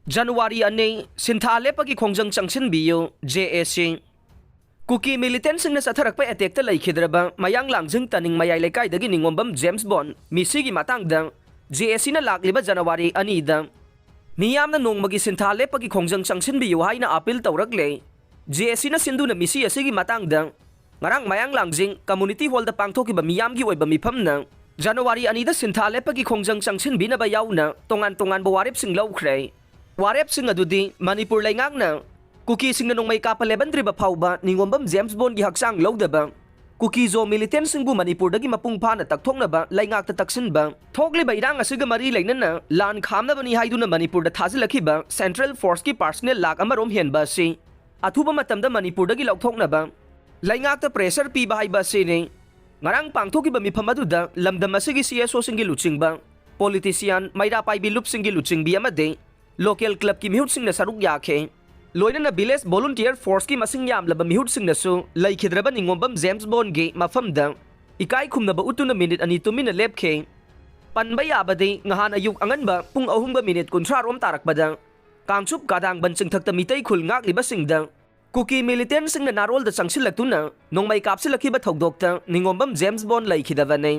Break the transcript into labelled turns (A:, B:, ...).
A: January ani sinthale pagi khongjang changsin biyo JSC Kuki militant sing na satharak pa attack ta laikhidraba mayang langjing taning mayai lekai dagi ningombam James Bond misigi matang dang JSC na lakliba January ani dang miyam na nong magi sinthale pagi khongjang changsin biyo hai na appeal tawragle JSC na sindu na misi asigi matang dang ngarang mayang langjing community hall da pangthokiba miyam gi oiba mifam na January ani da sinthale pagi khongjang changsin bina ba yaw na tongan bawarip sing lawkhre warep sing adudi Manipur laingak na kuki sing nanong may kapaleban ba phauba ningombam James Bond gi haksang lawdaba kuki zo militant sing bu Manipur dagi mapungpha na takthok na ba laingak ta taksin ba thokle ba irang asiga mari lainan na lan khamna bani haidu na Manipur da thazilakhi ba Central Force ki personnel lak amarom hen ba si athuba matamda Manipur dagi lawthok na ba laingak ta pressure pi ba hai ba si ne ngarang pangthoki ba mifam adu da lamdam asigi CSO sing gi luching ba politician maira pai bi lup sing gi luching bi amade local club ki mihut sing na saruk yakhe loina na village volunteer force ki masing yam laba mihut sing na su laikhidraba ningombam James Bond ge mafam da ikai khumna ba utuna minute ani tu min lepkhe panba yabade ngahan ayuk angan ba pung ahum ba minute kunthra rom tarak bada kangchup kadang ban sing thakta mitai khul ngak liba sing da kuki militant sing na narol da changsil laktuna nongmai kapsil lakhi ba thodok ta ningombam James Bond laikhidaba nei